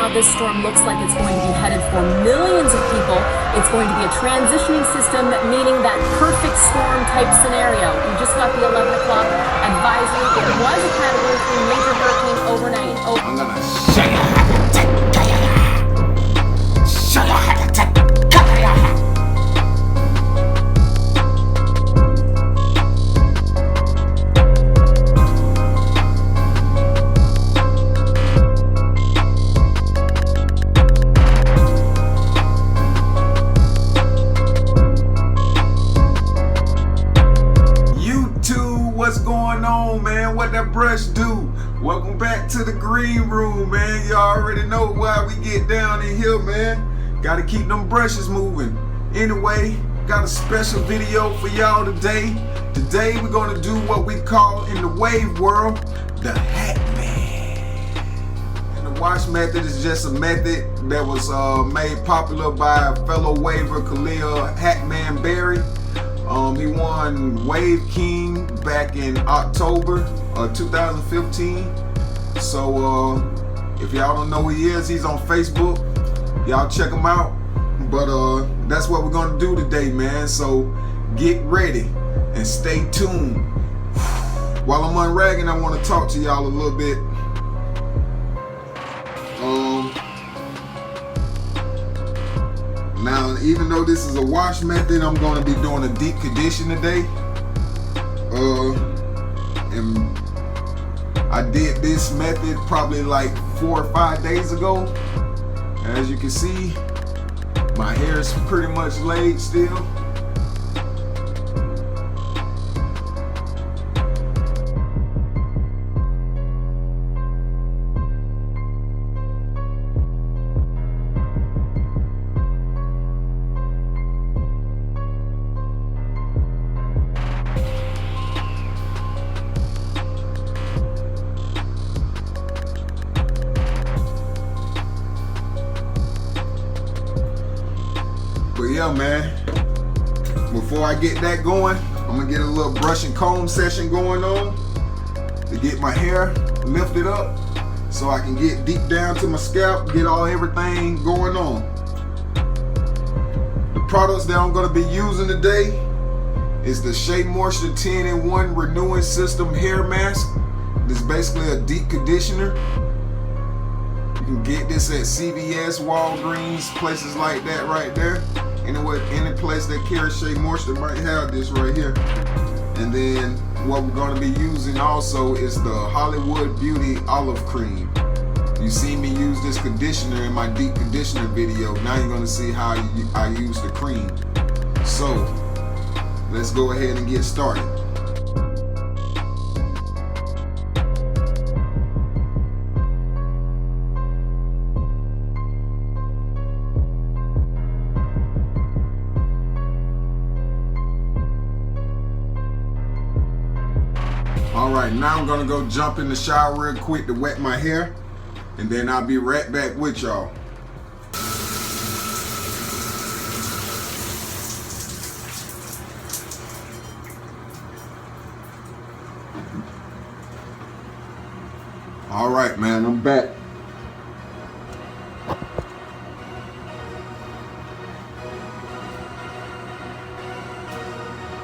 now this storm looks like it's going to be headed for millions of people. It's going to be a transitioning system, meaning that perfect storm type scenario. We just got the 11 o'clock advisory. It was a Category 3 major hurricane overnight. I'm gonna show you how to take show you how to take What's going on, man? What that brush do? Welcome back to the green room, man. You already know why we get down in here, man. Gotta keep them brushes moving. Anyway, got a special video for y'all today. Today we're gonna do what we call in the wave world the Hatman. And the wash method is just a method that was made popular by a fellow waver, Khalil Hatman Berry. He won Wave King back in October of 2015. So if y'all don't know who he is, he's on Facebook. Y'all check him out. But that's what we're gonna do today, man. So get ready and stay tuned. While I'm unragging, I want to talk to y'all a little bit. Now, even though this is a wash method, I'm going to be doing a deep condition today. And I did this method probably like 4 or 5 days ago. As you can see, my hair is pretty much laid still. But yeah, man, before I get that going, I'm gonna get a little brush and comb session going on to get my hair lifted up so I can get deep down to my scalp, get everything going on. The products that I'm gonna be using today is the Shea Moisture 10-in-1 Renewing System Hair Mask. This is basically a deep conditioner. You can get this at CVS, Walgreens, places like that right there. Anyway, any place that carries Shea Moisture might have this right here. And then what we're going to be using also is the Hollywood Beauty Olive Cream. You see me use this conditioner in my deep conditioner video. Now you're going to see how I use the cream. So let's go ahead and get started. Alright, now I'm gonna go jump in the shower real quick to wet my hair, and then I'll be right back with y'all. Alright, man, I'm back.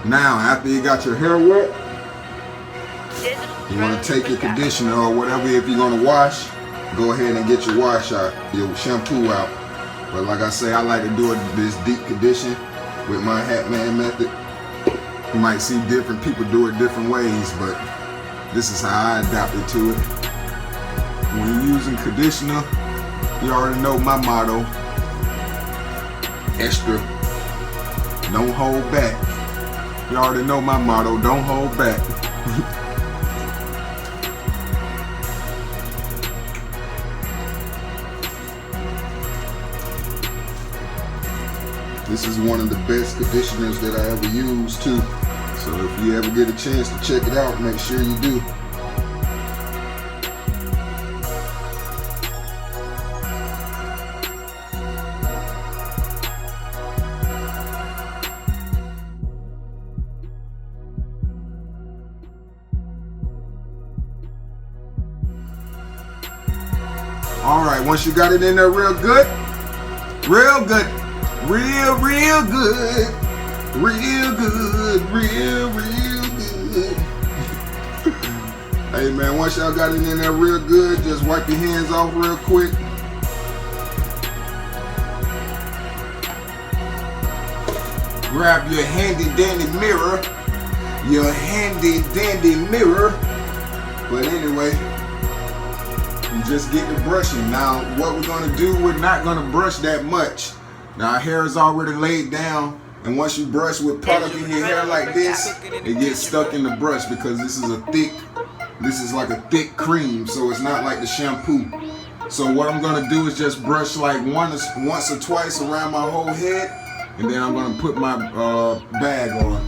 Now, after you got your hair wet, you want to take your conditioner or whatever. If you're going to wash, go ahead and get your wash out, your shampoo out. But like I say, I like to do this deep condition with my Hatman method. You might see different people do it different ways, but this is how I adapted to it. When you're using conditioner, you already know my motto: extra, don't hold back. You already know my motto: don't hold back. This is one of the best conditioners that I ever used too. So if you ever get a chance to check it out, make sure you do. Alright, right, once you got it in there real good, real good, real good, real good, real good. Hey man, once y'all got it in there real good, just wipe your hands off real quick. Grab your handy dandy mirror. Your handy dandy mirror. But anyway, you just get to brushing. Now, what we're gonna do, we're not gonna brush that much. Now, our hair is already laid down, and once you brush with product in your hair like this, it gets stuck in the brush because this is like a thick cream, so it's not like the shampoo. So what I'm gonna do is just brush like once or twice around my whole head, and then I'm gonna put my bag on.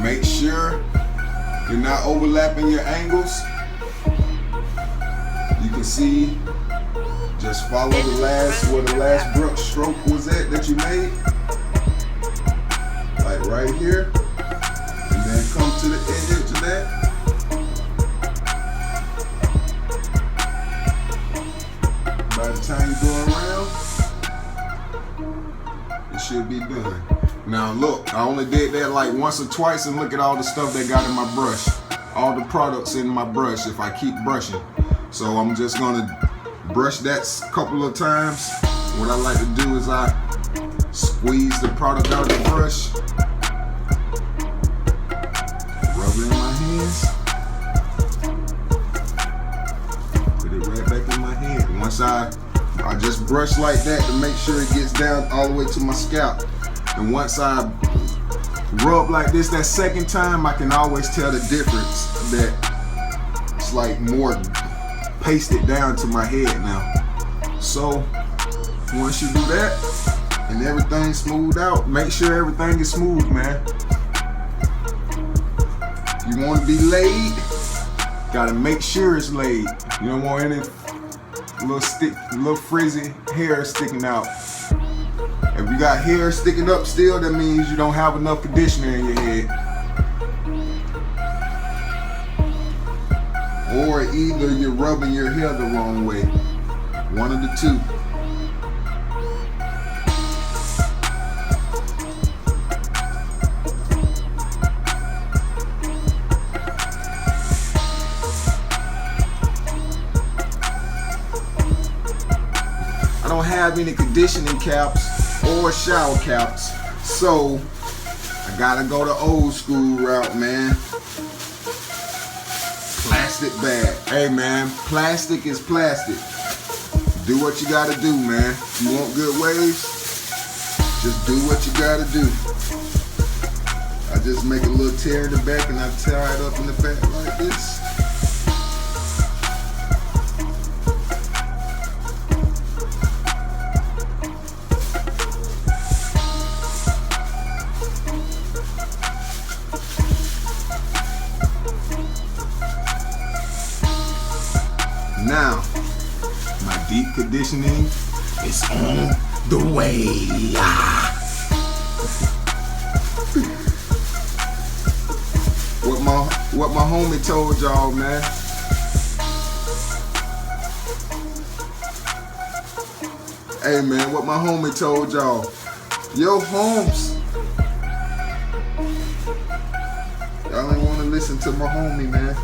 Make sure you're not overlapping your angles. You can see, just follow where the last brush stroke was at that you made. Like right here. And then come to the edge of that. By the time you go around, it should be done. Now look, I only did that like once or twice, and look at all the stuff that got in my brush. All the products in my brush if I keep brushing. So I'm just gonna brush that a couple of times. What I like to do is I squeeze the product out of the brush. Rub it in my hands. Put it right back in my hand. Once I just brush like that to make sure it gets down all the way to my scalp. And once I rub like this that second time, I can always tell the difference that it's like more pasted down to my head now. So once you do that and everything's smoothed out, make sure everything is smooth, man. You want to be laid, gotta make sure it's laid. You don't want any little frizzy hair sticking out. If you got hair sticking up still, that means you don't have enough conditioner in your head. Or either you're rubbing your hair the wrong way. One of the two. I don't have any conditioning caps or shower caps, so I gotta go the old school route, man. Plastic bag. Hey man, plastic is plastic. Do what you gotta do, man. If you want good waves, just do what you gotta do. I just make a little tear in the back and I tie it up in the back like this. Now, my deep conditioning is on the way. What my homie told y'all, man. Hey man, what my homie told y'all. Yo, Holmes. Y'all ain't want to listen to my homie, man.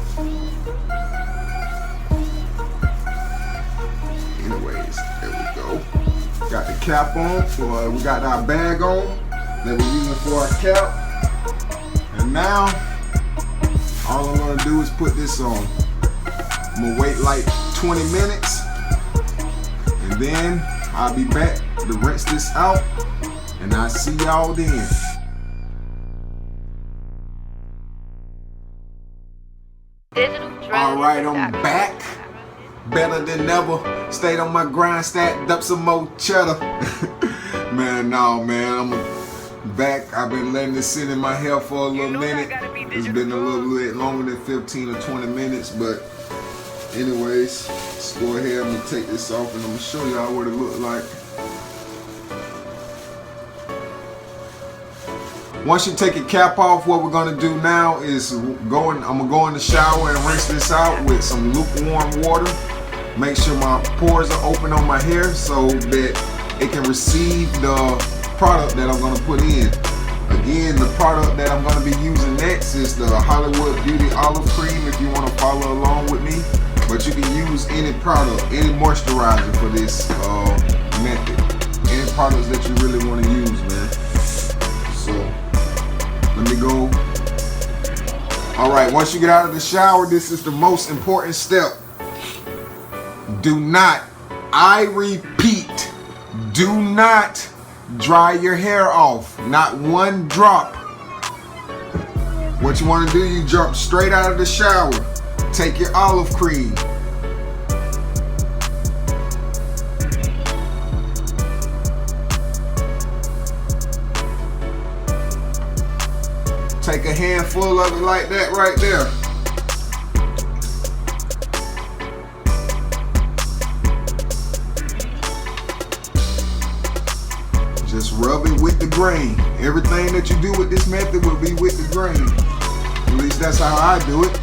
Anyways, there we go. Got the cap on, we got our bag on that we're using for our cap. And now, all I'm gonna do is put this on. I'm gonna wait like 20 minutes, and then I'll be back to rinse this out, and I'll see y'all then. Alright, I'm back. Better than ever. Stayed on my grind, stacked up some more cheddar. Man, no, man, I'm back. I've been letting this sit in my hair for a little minute. It's been a little bit longer than 15 or 20 minutes, but anyways, let's go ahead. I'm gonna take this off and I'm gonna show y'all what it look like. Once you take your cap off, what we're gonna do now is I'm gonna go in the shower and rinse this out with some lukewarm water. Make sure my pores are open on my hair so that it can receive the product that I'm gonna put in. Again, the product that I'm gonna be using next is the Hollywood Beauty Olive Cream if you wanna follow along with me. But you can use any product, any moisturizer for this method. Any products that you really wanna use, man. So, let me go. All right, once you get out of the shower, this is the most important step. Do not, I repeat, do not dry your hair off. Not one drop. What you want to do, you jump straight out of the shower. Take your olive cream. Take a handful of it like that right there. Just rub it with the grain. Everything that you do with this method will be with the grain. At least that's how I do it.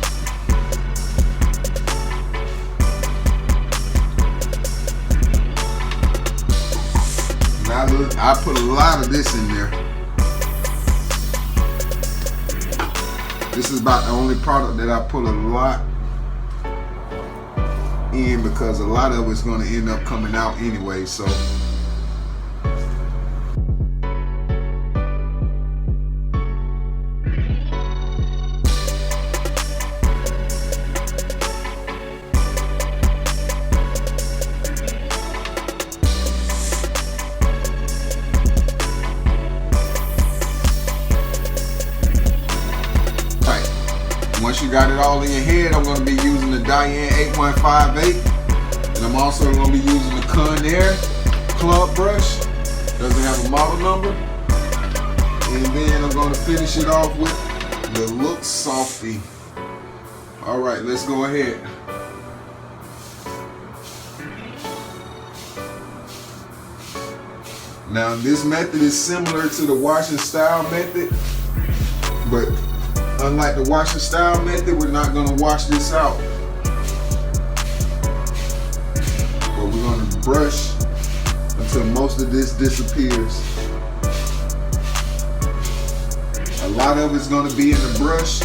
Now look, I put a lot of this in there. This is about the only product that I put a lot in because a lot of it's going to end up coming out anyway, so. Once you got it all in your head, I'm going to be using the Diane 8158, and I'm also going to be using the Conair club brush. Doesn't have a model number. And then I'm going to finish it off with the Look Softy. All right, let's go ahead. Now this method is similar to the wash and style method, but unlike the wash and style method, we're not going to wash this out. But we're going to brush until most of this disappears. A lot of it's going to be in the brush.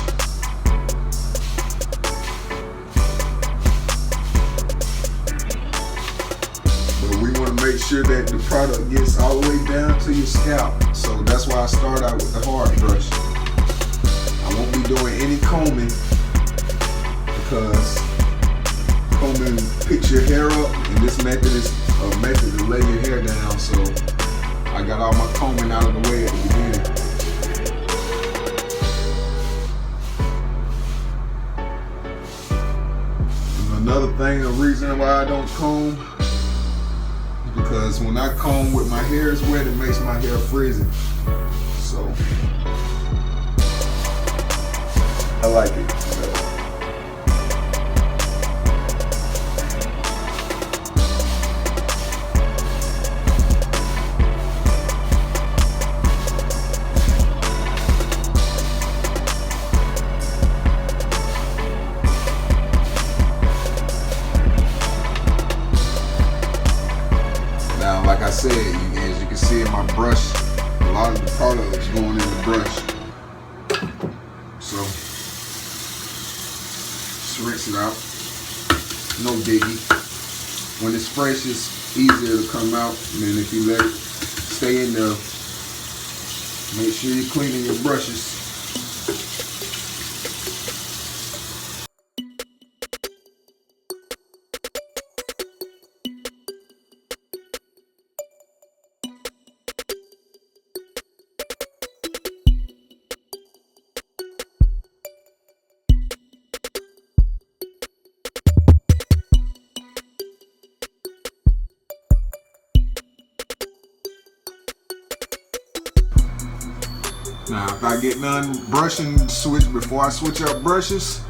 But we want to make sure that the product gets all the way down to your scalp. So that's why I start out with the hard brush. I won't be doing any combing because combing picks your hair up, and this method is a method to lay your hair down. So I got all my combing out of the way at the beginning. And another thing, the reason why I don't comb is because when I comb with my hair is wet, it makes my hair frizzy. So I like it. Now, like I said, as you can see in my brush, a lot of the product is going in the brush. So rinse it out, no biggie. When it's fresh, it's easier to come out, and then if you let it stay in there, make sure you're cleaning your brushes. Now, if I get done brushing, before I switch up brushes,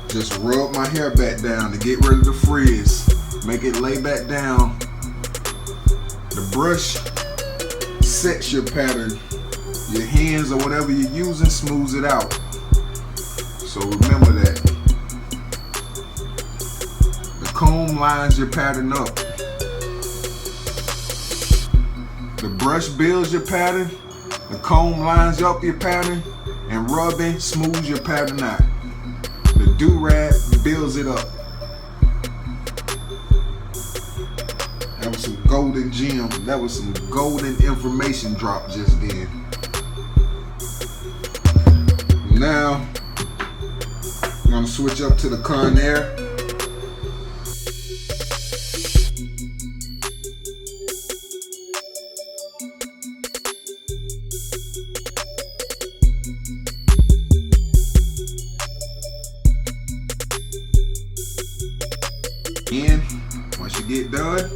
just rub my hair back down to get rid of the frizz. Make it lay back down. The brush sets your pattern. your hands or whatever you're using smooths it out. So remember that. The comb lines your pattern up. The brush builds your pattern. The comb lines up your pattern. And rubbing smooths your pattern out. The do-rag builds it up. That was some golden gem. That was some golden information drop just then. Now, I'm gonna switch up to the Conair. And once you get done,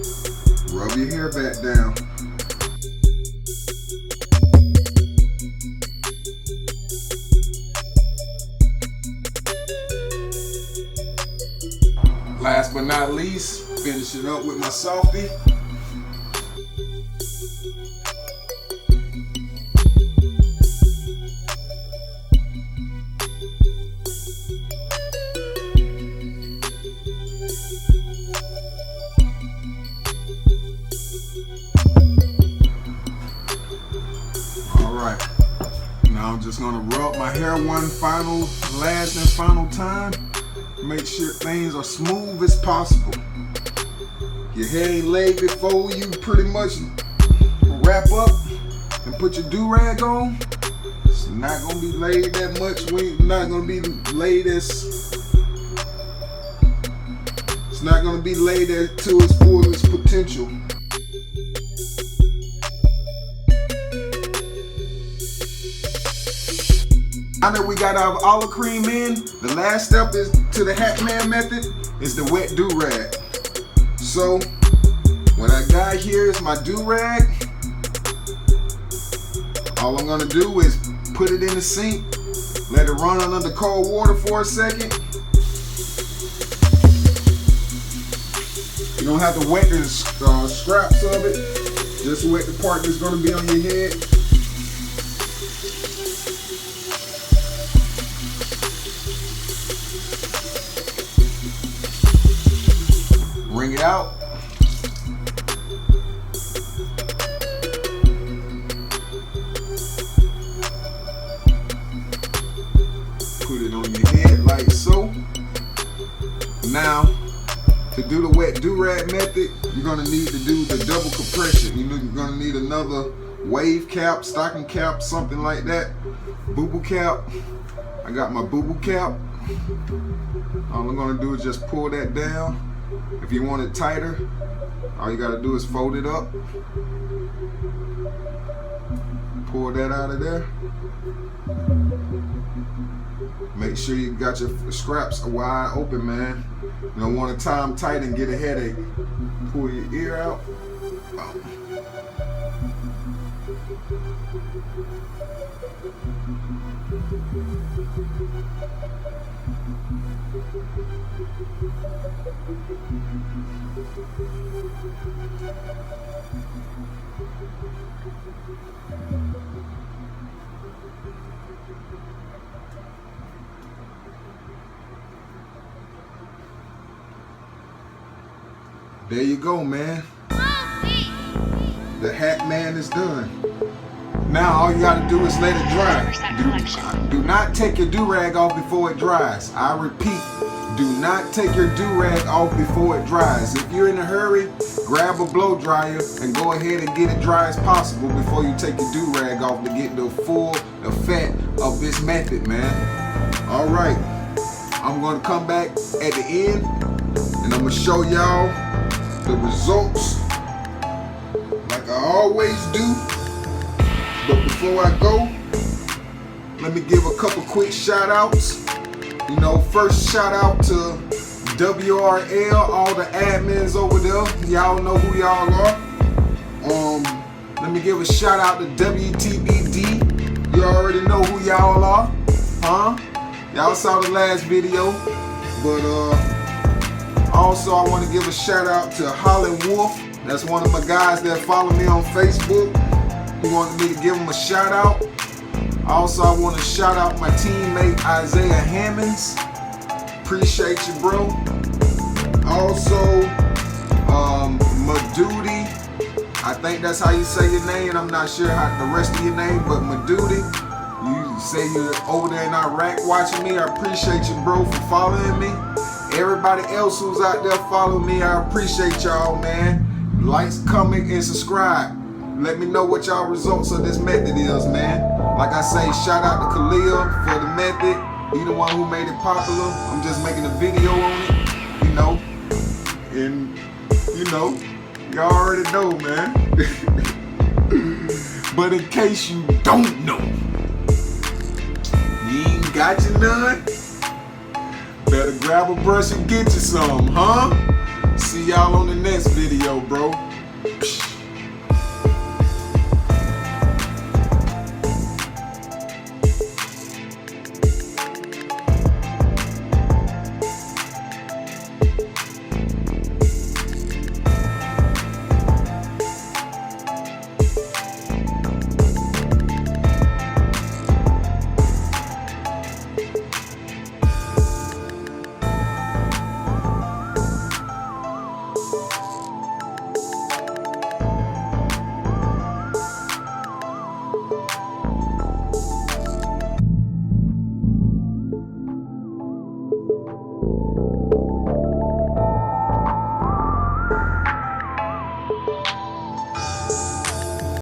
rub your hair back down. Last but not least, finish it up with my softie. Alright, now I'm just gonna rub my hair one last and final time. Make sure things are smooth as possible. Your hair ain't laid before you pretty much wrap up and put your do-rag on. It's not gonna be laid that much. It's not gonna be laid to its fullest potential. Now that we got our olive cream in, the last step is to the Hatman method, is the wet do-rag. So, what I got here is my do-rag. All I'm gonna do is put it in the sink, let it run under the cold water for a second. You don't have to wet the scraps of it, just wet the part that's gonna be on your head. Bring it out. Put it on your head like so. Now, to do the wet do-rag method, you're gonna need to do the double compression. You're gonna need another wave cap, stocking cap, something like that. Boo-boo cap. I got my boo-boo cap. All I'm gonna do is just pull that down. If you want it tighter, all you gotta do is fold it up. Pull that out of there. Make sure you got your scraps wide open, man. You don't want to tie them tight and get a headache. Pull your ear out. There you go, man. The Hatman is done. Now all you gotta do is let it dry. Do not take your do-rag off before it dries. I repeat, do not take your do-rag off before it dries. If you're in a hurry, grab a blow dryer and go ahead and get it dry as possible before you take your do-rag off to get the full effect of this method, man. All right, I'm gonna come back at the end and I'm gonna show y'all the results like I always do. But before I go, let me give a couple quick shout outs. You know, first shout out to WRL, all the admins over there. Y'all know who y'all are. Let me give a shout out to WTBD. You already know who y'all are, huh? Y'all saw the last video. But also I want to give a shout out to Holland Wolf. That's one of my guys that follow me on Facebook. He wanted me to give him a shout out. Also, I want to shout out my teammate Isaiah Hammonds. Appreciate you, bro. Also, Maduty. I think that's how you say your name. I'm not sure how the rest of your name, but Maduty. You say you're over there in Iraq watching me. I appreciate you, bro, for following me. Everybody else who's out there following me, I appreciate y'all, man. Likes, comment, and subscribe. Let me know what y'all results of this method is, man. Like I say, shout out to Khalil for the method. He the one who made it popular. I'm just making a video on it, you know. And, you know, y'all already know, man. But in case you don't know, you ain't got you none? Better grab a brush and get you some, huh? See y'all on the next video, bro.